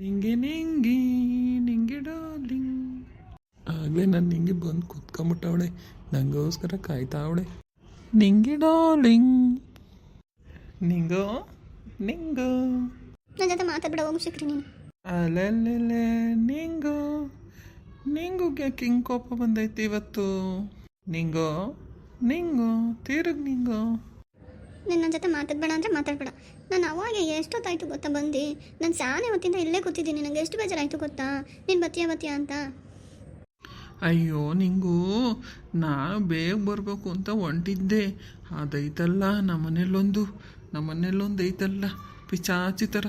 ನಿಂಗೆ ನಿಂಗೆ ನಿಂಗೆ ಡಾರ್ಲಿಂಗ್. ಆಗಲೇ ನಾನು ನಿಂಗೆ ಬಂದು ಕೂತ್ಕೊಂಬಿಟ್ಟವಳೆ, ನನಗೋಸ್ಕರ ಕಾಯ್ತಾವಳೆ. ನಿಂಗೆ ಡಾರ್ಲಿಂಗ್, ನಿಂಗೋ ನಿಂಗೋ. ನನ್ನ ಜೊತೆ ಮಾತಾಡ್ಬಿಡ ಹೋಗು ಶಿಕ್ರಿ ನೀನು. ಅಲ್ಲಲ್ಲೇ ನಿಂಗೋ ನಿಂಗು ಯಾಕೆ ಹಿಂಗೆ ಕೋಪ ಬಂದೈತಿ ಇವತ್ತು? ನಿಂಗೋ ನಿಂಗೋ ತಿರುಗ್ ನಿಂಗೋ. ನೀನು ನನ್ನ ಜೊತೆ ಮಾತಾಡ್ಬೇಡ ಅಂದರೆ ಮಾತಾಡ್ಬೇಡ. ನಾನು ಅವಾಗ ಎಷ್ಟೊತ್ತಾಯ್ತು ಗೊತ್ತಾ ಬಂದು? ನಾನು ಸಾನೆ ಹೊತ್ತಿಂದ ಇಲ್ಲೇ ಕೂತಿದ್ದೀನಿ. ನನಗೆ ಎಷ್ಟು ಬೇಜಾರಾಯಿತು ಗೊತ್ತಾ ನೀನು ಬತ್ತೀಯ ಅಂತ. ಅಯ್ಯೋ ನಿಂಗೂ, ನಾನು ಬೇಗ ಬರಬೇಕು ಅಂತ ಹೊಂಟಿದ್ದೆ. ಅದೈತಲ್ಲ ನಮ್ಮನೇಲೊಂದು ಐತಲ್ಲ ಪಿಚಾಚಿ ಥರ.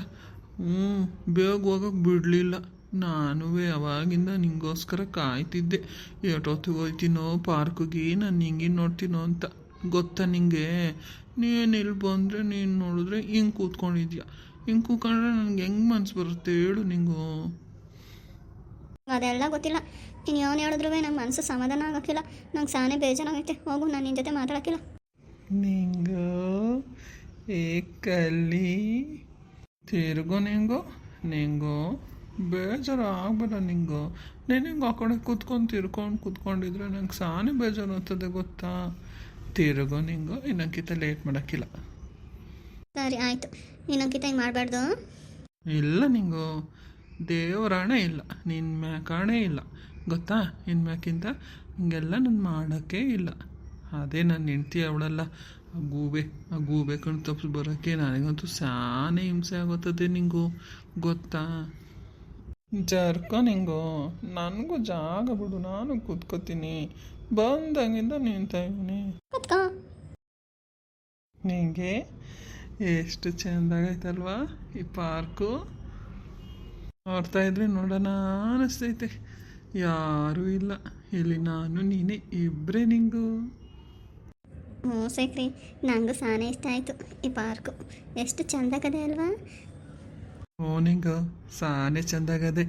ಬೇಗ ಹೋಗೋಕೆ ಬಿಡಲಿಲ್ಲ. ನಾನು ಅವಾಗಿಂದ ನಿಂಗೋಸ್ಕರ ಕಾಯ್ತಿದ್ದೆ. ಎಷ್ಟೊತ್ತಿಗೆ ಹೋಗ್ತೀನೋ ಪಾರ್ಕಿಗೆ, ನಾನು ಹಿಂಗೆ ನೋಡ್ತೀನೋ ಅಂತ. ಗೊತ್ತಾ ನಿಂಗೆ? ನೀನು ಇಲ್ಲಿ ಬಂದರೆ ನೀನು ನೋಡಿದ್ರೆ ಹಿಂಗೆ ಕೂತ್ಕೊಂಡಿದ್ಯಾ. ಹಿಂಗೆ ಕೂತ್ಕೊಂಡ್ರೆ ನನಗೆ ಹೆಂಗೆ ಮನ್ಸು ಬರುತ್ತೆ ಹೇಳು ನಿಂಗೂ? ಅದೆಲ್ಲ ಗೊತ್ತಿಲ್ಲ. ನೀನು ಏನು ಹೇಳಿದ್ರು ನಮ್ಮ ಮನಸ್ಸು ಸಮಾಧಾನ ಆಗೋಕ್ಕಿಲ್ಲ. ನಂಗೆ ಸಾನೆ ಬೇಜಾರಾಗೈತೆ. ಹೋಗು, ನಾನು ನಿನ್ನ ಜೊತೆ ಮಾತಾಡೋಕ್ಕಿಲ್ಲ. ನಿಂಗೋ ಏಕಲ್ಲಿ ತಿರುಗೋ ನಿಂಗೋ ಬೇಜಾರು ಆಗ್ಬೇಡ ನಿಂಗೋ. ನೀನು ಆ ಕಡೆ ಕೂತ್ಕೊಂಡಿದ್ರೆ ನಂಗೆ ಸಾನೆ ಬೇಜಾರು ಆಗ್ತದೆ ಗೊತ್ತಾ. ತಿರುಗೋ ನಿಂಗೋ, ಇನ್ನೊಂಕಿತ ಲೇಟ್ ಮಾಡೋಕ್ಕಿಲ್ಲ. ಸರಿ ಆಯಿತು, ಇನ್ನೊಂಕಿತ ಹಿಂಗೆ ಮಾಡಬಾರ್ದು. ಇಲ್ಲ ನಿಂಗೋ, ದೇವರಾಣೆ ಇಲ್ಲ, ನಿನ್ನ ಮ್ಯಾಕಾಣೆ ಇಲ್ಲ ಗೊತ್ತಾ. ಇನ್ನು ಮ್ಯಾಕಿಂತ ಹಿಂಗೆಲ್ಲ ನಾನು ಮಾಡೋಕ್ಕೆ ಇಲ್ಲ. ಅದೇ ನಾನು ಹೆಂಡ್ತಿ ಅವಳಲ್ಲ, ಆ ಗೂಬೆ ಕಣ್ಣು ತಪ್ಪಿಸಿ ಬರೋಕ್ಕೆ ನನಗಂತೂ ಸಾನೇ ಹಿಂಸೆ ಆಗುತ್ತದೆ ನಿಂಗು ಗೊತ್ತಾ. ಜರ್ಕೊ ನಿಂಗು, ನನಗೂ ಜಾಗ ಬಿಡು, ನಾನು ಕೂತ್ಕೋತೀನಿ. ಬಂದಂಗಿಂದ ನಿಂತಾಯಿನಿ. ನಿಂಗೆ ಎಷ್ಟು ಚೆಂದಾಗೈತಲ್ವಾ ಈ ಪಾರ್ಕು. ನೋಡ್ತಾ ಇದ್ರೆ ನೋಡೋಣ ಅನ್ನಿಸ್ತೈತೆ. ಯಾರೂ ಇಲ್ಲ ಇಲ್ಲಿ, ನಾನು ನೀನೇ ಇಬ್ಬರೇ ನಿಂಗು. ಹ್ಞೂ ಸೇಕ್ರಿ, ನನಗೂ ಸಾನೇ ಇಷ್ಟ ಆಯಿತು ಈ ಪಾರ್ಕು. ಎಷ್ಟು ಚೆಂದಾಗದೆ ಅಲ್ವಾ? ಓ ನಿಂಗ ಸಾನೇ ಚೆಂದಾಗದೆ.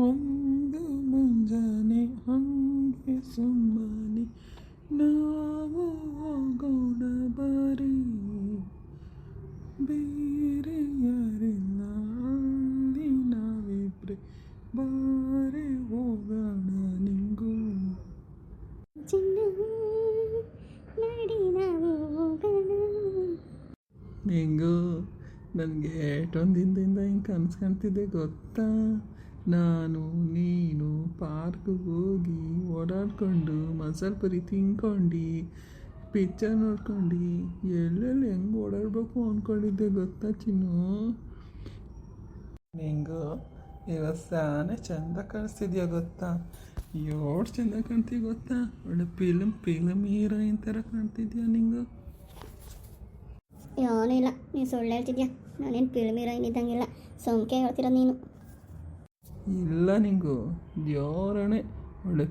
ಒಂದು ಮುಂಜಾನೆ ಹಂಗೆ ಸುಮ್ಮನೆ ನಾವು ಹೋಗೋಣ ಬಾರಿ, ಬೇರೆ ಯಾರಿಲ್ಲ ಅಲ್ಲಿ ನಾವಿಬ್ರೆ, ಬಾರೆ ಹೋಗೋಣ ನಿಂಗು. ನಿಂಗು ನನಗೆ ಎಷ್ಟೊಂದು ದಿನದಿಂದ ಹಿಂಗೆ ಕನಸು ಕಾಣ್ತಿದ್ದೆ ಗೊತ್ತಾ. ನಾನು ನೀನು ಪಾರ್ಕಿಗೆ ಹೋಗಿ ಓಡಾಡ್ಕೊಂಡು ಮಸಾಲೆ ಪುರಿ ತಿನ್ಕೊಂಡು ಪಿಕ್ಚರ್ ನೋಡ್ಕೊಂಡು ಎಲ್ಲೆಲ್ಲಿ ಹೆಂಗೆ ಓಡಾಡಬೇಕು ಅಂದ್ಕೊಂಡಿದ್ದೆ ಗೊತ್ತಾ ಚಿನ್ನು. ನಿಂಗು ಇವತ್ತು ಸಾನೆ ಚೆಂದ ಕಾಣಿಸ್ತಿದ್ಯಾ ಗೊತ್ತಾ. ಎಷ್ಟು ಚೆಂದ ಕಾಣ್ತೀಯ ಗೊತ್ತಾ. ಒಳ್ಳೆ ಫಿಲಮ್ ಹೀರೋಯಿನ್ ಥರ ಕಾಣ್ತಿದ್ಯಾ ನಿಂಗು. ಏನೂ ಇಲ್ಲ, ನೀನು ಸುಳ್ಳು ಹೇಳ್ತಿದ್ಯಾ. ನಾನೇನು ಫಿಲ್ಮ್ ಹೀರೋಯಿನ್ ಇದ್ದಂಗಿಲ್ಲ, ಸೋಂಕೆ ಹೇಳ್ತಿರೋ ನೀನು. ಇಲ್ಲ ನಿಂಗು, ದೇವರಣೆ ಒಳ್ಳೆ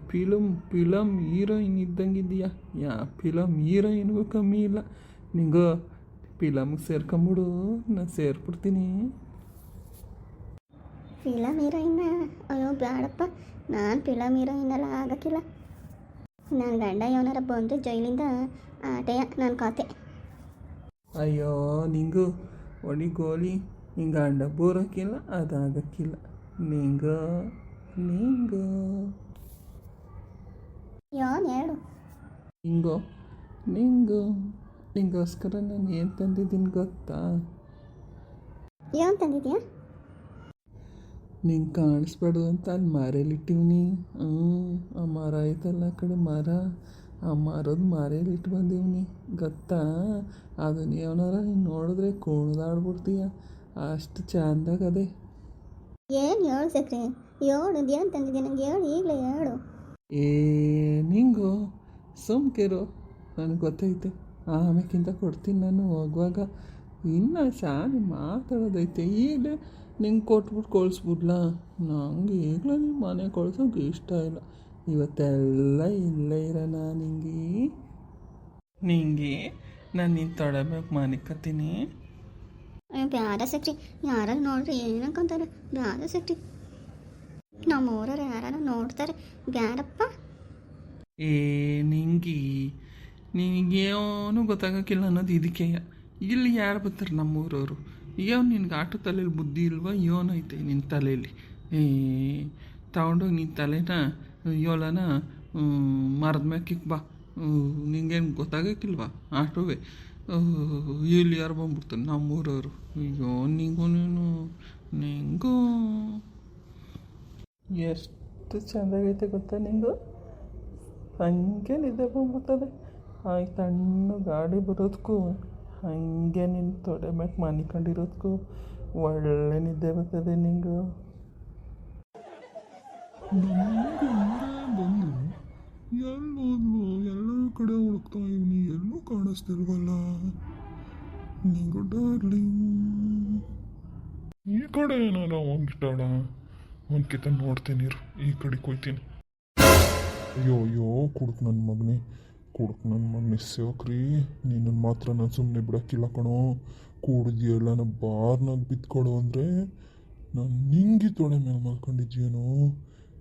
ಫಿಲಮ್ ಹೀರೋಯಿನ್ ಇದ್ದಂಗಿದ್ದೀಯಾ. ಫಿಲಮ್ ಹೀರೋಯಿನ್ಗೂ ಕಮ್ಮಿ ಇಲ್ಲ ನಿಂಗು. ಫಿಲಮ್ಗೆ ಸೇರ್ಕೊಂಬಿಡು, ನಾನು ಸೇರ್ಬಿಡ್ತೀನಿ. ಫಿಲಮ್ ಹೀರೋಯಿನ್ನ? ಅಯ್ಯೋ ಬೇಡಪ್ಪ, ನಾನು ಫಿಲಮ್ ಹೀರೋಯಿನೆಲ್ಲ ಆಗೋಕ್ಕಿಲ್ಲ. ನನ್ನ ಗಂಡ ಇವನಾರ ಬಂದು ಜೈಲಿಂದ ಆಟೆಯ ನನ್ನ ಕತೆ. ಅಯ್ಯೋ ನಿಂಗು ಒಡಿಗೋಲಿ, ಹಿಂಗೆ ಗಂಡ ಬೋರೋಕ್ಕಿಲ್ಲ, ಅದಾಗಕ್ಕಿಲ್ಲ ನಿಂಗು. ಏನು ಹೇಳು? ನಿಂಗೋಸ್ಕರ ನಾನು ಏನು ತಂದಿದ್ದೀನಿ ಗೊತ್ತಾ. ಏನು ತಂದಿದ್ಯಾ? ನಿಂಗೆ ಕಾಣಿಸ್ಬಾರ್ದು ಅಂತ ಅಲ್ಲಿ ಮರೇಲಿಟ್ಟಿವ್ನಿ. ಆ ಮರ ಐತಲ್ಲ ಆ ಕಡೆ ಮರ, ಆ ಮರದ ಮರೇಲಿಟ್ಟು ಬಂದೀವ್ನಿ ಗೊತ್ತಾ. ಅದನ್ನ ಏನಾರ ನೀನು ನೋಡಿದ್ರೆ ಕುಣಿದಾಡ್ಬಿಡ್ತೀಯ, ಅಷ್ಟು ಚೆಂದಾಗದೆ. ಏನು ಹೇಳು ಸಕ್ರಿ, ಹೇಳು ಏನು ತಂದಿದ್ಯಾ ನನಗೆ ಹೇಳು, ಈಗಲೇ ಹೇಳು. ನಿಂಗು ಸುಮ್ಕಿರು, ನನಗೆ ಗೊತ್ತೈತೆ. ಆಮೇಕಿಂತ ಕೊಡ್ತೀನಿ ನಾನು ಹೋಗುವಾಗ. ಇನ್ನು ಶಾನೆ ಮಾತಾಡೋದೈತೆ. ಈಗಲೇ ನಿಂಗೆ ಕೊಟ್ಬಿಟ್ಟು ಕಳಿಸ್ಬಿಡ್ಲಾ? ನಂಗೆ ಈಗಲೇ ನಿಮ್ಮ ಮನೆ ಕಳ್ಸೋಕೆ ಇಷ್ಟ ಇಲ್ಲ. ಇವತ್ತೆಲ್ಲ ಇಲ್ಲೇ ಇರೋಣ ನಿಂಗೆ ನಾನು ನಿನ್ನ ತೊಡಬೇಕು ಮಾನಿಕತ್ತೀನಿ. ಬ್ಯಾಡ ಸಕ್ರಿ, ಯಾರು ನೋಡ್ರಿ ಏನು ಅನ್ಕೊಂತಾರೆ. ಬ್ಯಾಡ ಸಕ್ರಿ, ನಮ್ಮ ಊರವ್ರು ಯಾರು ನೋಡ್ತಾರೆ. ಬ್ಯಾಡಪ್ಪ. ನಿನಗೇನೂ ಗೊತ್ತಾಗೋಕ್ಕಿಲ್ಲ ಅನ್ನೋದು ಇದಕ್ಕೆ. ಇಲ್ಲಿ ಯಾರು ಬರ್ತಾರೆ ನಮ್ಮೂರವರು? ಅಯ್ಯೋ ನಿನ್ಗೆ ಆಟೋ ತಲೆಯಲ್ಲಿ ಬುದ್ಧಿ ಇಲ್ವಾ ಏನೈತೆ ನಿನ್ನ ತಲೆಯಲ್ಲಿ ಏ ತಗೊಂಡೋಗಿ ನಿನ್ನ ತಲೆನ ಯೋಲನ ಮರದ ಮ್ಯಾಕಿಕ್ ಬಾ ನಿಂಗೇನು ಗೊತ್ತಾಗಕ್ಕಿಲ್ವಾ ಆಟೋವೆ ಇಲ್ಲಿ ಯಾರು ಬಂದ್ಬಿಡ್ತಾನೆ ನಮ್ಮೂರವರು ಅಯ್ಯೋ ನಿಂಗೂ ಎಷ್ಟು ಚೆಂದಾಗೈತೆ ಗೊತ್ತಾ ನಿಂಗು ಹಂಗೆ ನಿದ್ದೆ ಬಂದ್ಬಿಡ್ತದೆ ಆಯ್ತು ತಣ್ಣ ಗಾಡಿ ಬರೋದಕ್ಕೂ ಹಂಗೆ ನಿನ್ನ ತೊಡೆ ಮ್ಯಾಕೆ ಮನಿಕೊಂಡಿರೋದಕ್ಕೂ ಒಳ್ಳೆ ನಿದ್ದೆ ಬರ್ತದೆ ನಿಂಗು ಬಂದು ಎಲ್ಲೋದ್ಲು ಎಲ್ಲ ಕಡೆ ಹುಡುಕ್ತಾ ಇವನಿ ಎಲ್ಲೂ ಕಾಣಿಸ್ತಿಲ್ವಲ್ಲ ನಿಂಗು ಡಾರ್ಲಿಂಗ್ ಈ ಕಡೆ ಏನಾರ ಹೋಗಿಟ್ಟಾಳ ಒಂದ್ಕಿತ ನೋಡ್ತೀನಿ ಈ ಕಡೆ ಕೊಯ್ತೀನಿ ಅಯ್ಯೋ ಕುಡುಕ್ ನನ್ನ ಮಗನೇ ಸೇವಕ್ರಿ ನಿನ್ನನ್ನು ಮಾತ್ರ ನಾನು ಸುಮ್ಮನೆ ಬಿಡೋಕ್ಕಿಲ್ಲ ಕಣೋ ಕುಡ್ದಿಯಲ್ಲ ನಾ ಬಾರ್ನಾಗ ಬಿತ್ಕೊಡು ಅಂದರೆ ನಾನು ನಿಂಗಿ ತೊಡೆ ಮೇಲೆ ಮಲ್ಕೊಂಡಿದ್ಯೇನೋ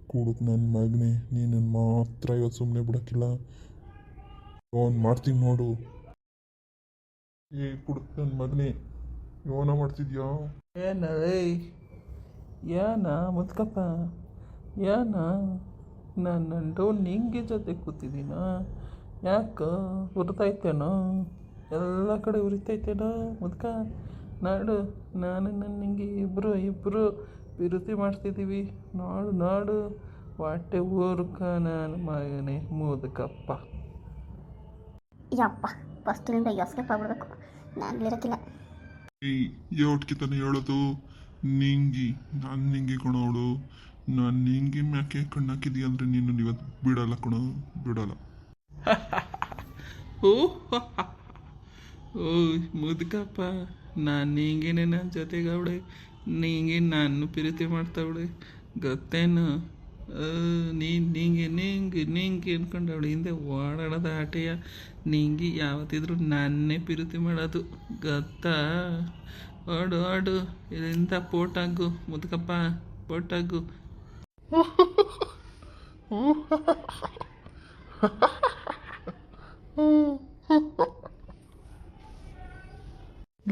ಕುಡುಕ್ ನನ್ನ ಮಗನೇ ನೀನನ್ನು ಮಾತ್ರ ಇವತ್ತು ಸುಮ್ಮನೆ ಬಿಡೋಕ್ಕಿಲ್ಲ ಅವನು ಮಾಡ್ತೀನಿ ನೋಡು ಕುಡುಕ್ ನನ್ನ ಮಗನೇ ಯೋನ ಮಾಡ್ತಿದ್ಯಾ ಏನ ಮುದ್ಕಪ್ಪ ಏನ ನಾನು ನಿಂಗೆ ಜೊತೆ ಕೂತಿದ್ದೀನ ಯಾಕೆ ಉರಿತೈತೇನೋ ಎಲ್ಲ ಕಡೆ ಉರಿತೈತೇನೋ ಮುದ್ಕ ನಾಡು ನಾನು ನಿಂಗೆ ಇಬ್ಬರು ವಿರುತಿ ಮಾಡ್ತಿದ್ದೀವಿ ನಾಡು ಹೊಟ್ಟೆ ಊರ್ಕ ನಾನು ಮಗನೇ ಮುದ್ಕಪ್ಪ ಯಪ್ಪ ಫಸ್ಟಿನಿಂದ ಎಸ್ಕೇಪ್ ಆಗ್ಬಿಡ್ಬೇಕು ನಾನು ಇರೋಕ್ಕಿಲ್ಲ ಯಾವಟ್ಕಿತಾನೆ ಹೇಳೋದು ನಾನು ನಿಂಗಿ ಕಣೋಳು ನಾನು ನಿಂಗೆ ಮ್ಯಾಕೆ ಕಣ್ಣಾಕಿದೀಯ ಅಂದರೆ ನೀನು ಇವತ್ತು ಬಿಡಲ್ಲ ಕಣೋ ಬಿಡಲ್ಲ ಓ ಮುದ್ಕಪ್ಪ ನಾನು ನಿಂಗೇನೆ ನನ್ನ ಜೊತೆಗೆ ಅವಳೆ ನಿಂಗೆ ನಾನು ಪ್ರೀತಿ ಮಾಡ್ತಾವಳೆ ಗೊತ್ತೇನು ನಿಂಗೆ ಅನ್ಕೊಂಡು ಅವಳು ಹಿಂದೆ ಓಡಾಡೋದು ಆಟೆಯ ನಿಂಗೆ ಯಾವತ್ತಿದ್ರು ನನ್ನೇ ಪ್ರೀತಿ ಮಾಡೋದು ಗೊತ್ತಾ ಆಡು ಇಲ್ಲಿಂದ ಪೋಟಾಗು ಮುದ್ಕಪ್ಪ ಪೋಟಾಗು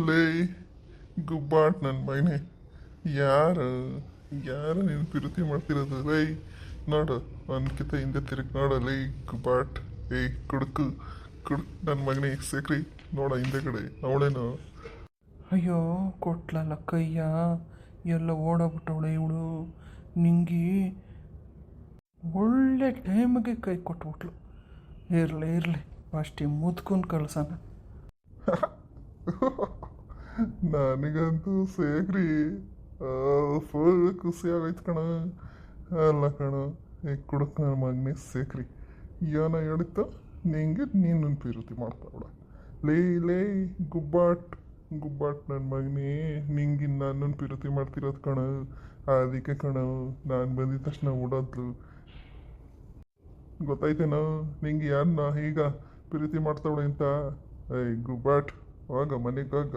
ಲೇ ಗುಬ್ಬಾಟ್ ನನ್ನ ಮಗನೇ ಯಾರು ನೀನು ಪ್ರೀತಿ ಮಾಡ್ತಿರೋದು ಲೈ ನೋಡು ಒಂದ್ಕಿತ ಹಿಂದೆ ತಿರುಗಿ ನೋಡು ಲೈ ಗುಬ್ಬಾಟ್ ಕುಡುಕು ನನ್ನ ಮಗನೇ ಸೇಕ್ರಿ ನೋಡ ಹಿಂದೆ ಕಡೆ ಅವಳೇನು ಅಯ್ಯೋ ಕೊಟ್ಲಲ್ಲ ಕೈಯ ಎಲ್ಲ ಓಡೋಗ್ಬಿಟ್ಟವಳೆ ಇವಳು ನಿಂಗೆ ಒಳ್ಳೆ ಟೈಮಿಗೆ ಕೈ ಕೊಟ್ಬಿಟ್ಲು ಇರಲಿ ಅಷ್ಟೇ ಮುದ್ಕೊಂಡು ಕಳ್ಸೋಣ ನನಗಂತೂ ಸೇಕ್ರಿ ಫುಲ್ ಖುಷಿ ಆಗೈತೆ ಕಣ ಅಲ್ಲ ಕಣ ಕುಡಕ್ ನನ್ನ ಮಗನೇ ಸೇಕ್ರಿ ಏನ ಹೇಳಿತ್ತು ನಿಂಗೆ ನೀನು ಪ್ರೀತಿ ಮಾಡ್ತಾವಳ ಲೇ ಗುಬ್ಬಾಟ್ ನನ್ನ ಮಗನೇ ನಿಂಗೆ ನನ್ನನ್ನು ಪ್ರೀತಿ ಮಾಡ್ತಿರೋದು ಕಣ ಅದಕ್ಕೆ ಕಣ ನಾನು ಬಂದಿದ ತಕ್ಷಣ ಓಡೋದ್ಲು ಗೊತ್ತಾಯ್ತೇನೋ ನಿಂಗೆ ಯಾರನ್ನ ಈಗ ಪ್ರೀತಿ ಮಾಡ್ತಾವಳೆ ಅಂತ ಗುಬ್ಬಾಟ್ ಹೋಗ ಮನೆಗೆ ಹೋಗ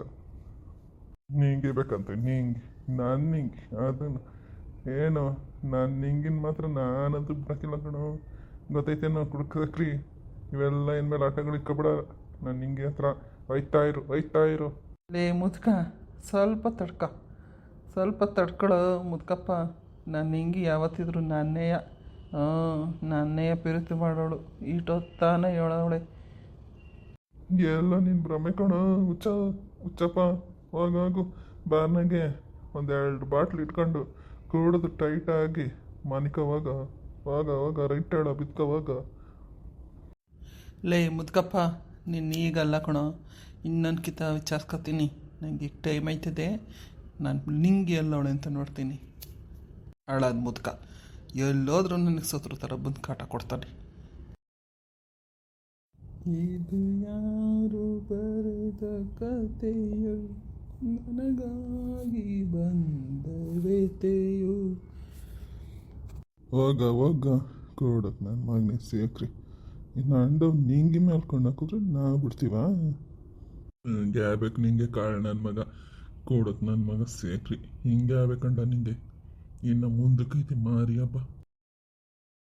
ನಿಂಗೆ ಬೇಕಂತ ನಿಂಗೆ ಅದನ್ನು ಏನೋ ನಾನು ನಿಂಗಿನ ಮಾತ್ರ ನಾನಂತೂ ಬಿಡೋಕ್ಕಿಲ್ಲ ಕಣೋ ಗೊತ್ತೈತೇನೋ ಕುಡ್ಕಕ್ರಿ ಇವೆಲ್ಲ ಇನ್ಮೇಲೆ ಆಟಗಳು ಇಕ್ಕೊಬಿಡ ನಾನು ನಿಂಗೆ ಹತ್ರ ಒಯ್ತಾ ಇರು ಲೇ ಮುದ್ಕ ಸ್ವಲ್ಪ ತಡ್ಕೊಳ್ಳೋ ಮುದ್ಕಪ್ಪ ನಾನು ಹಿಂಗೆ ಯಾವತ್ತಿದ್ರು ನನ್ನೆಯ ಪ್ರೀತಿ ಮಾಡೋಳು ಈಟೊತ್ತಾನೆ ಹೇಳವಳೆ ಎಲ್ಲ ನೀನು ಭ್ರಮೆ ಕಣೋ ಹುಚ್ಚಪ್ಪ ಹೋಗು ಬಾರ್ನಾಗೆ ಒಂದೆರಡು ಬಾಟ್ಲು ಇಟ್ಕೊಂಡು ಕೂಡದು ಟೈಟಾಗಿ ಮಾನಿಕವಾಗ ಹೋಗ ರೈಟ್ ಹೇಳ ಬಿತ್ಕೋವಾಗ ಲೇ ಮುದ್ಕಪ್ಪ ನೀನು ಈಗಲ್ಲ ಕಣೋ ಇನ್ನೊಂದು ಕಿತ ವಿಚಾರಿಸ್ಕೊತೀನಿ ನನಗೆ ಟೈಮ್ ಆಯ್ತದೆ ನಾನು ನಿಂಗೆ ಎಲ್ಲವಳೆ ಅಂತ ನೋಡ್ತೀನಿ ಹಾಳಾದ ಮುದ್ಕ ಎಲ್ಲೋದ್ರೂ ನನಗೆ ಸತ್ರು ಥರ ಬಂದು ಕಾಟ ಕೊಡ್ತಾನೆ ಇದು ಯಾರು ಬರೆದ ಕಥೆಯು ನನಗಾಗಿ ಬಂದವೆತೆಯು ಹೋಗ ಕೊಡಕ್ ನನ್ನ ಮಗನೇ ಸೇಕ್ರಿ ಇನ್ನು ಅಂಡವ್ ನಿಂಗೆ ಮೇಲ್ಕೊಂಡು ಹಾಕಿದ್ರೆ ನಾವು ಬಿಡ್ತೀವ ಹಿಂಗೆ ಆಗ್ಬೇಕು ನಿಂಗೆ ಕಾಳು ನನ್ನ ಮಗ ಕೊಡಕ್ ನನ್ನ ಮಗ ಸೇಕ್ರಿ ಹಿಂಗೆ ಆಗ್ಬೇಕಂಡ ನಿಂಗೆ ಇನ್ನು ಮುಂದಕ್ಕೈತಿ ಮಾರಿ ಹಬ್ಬ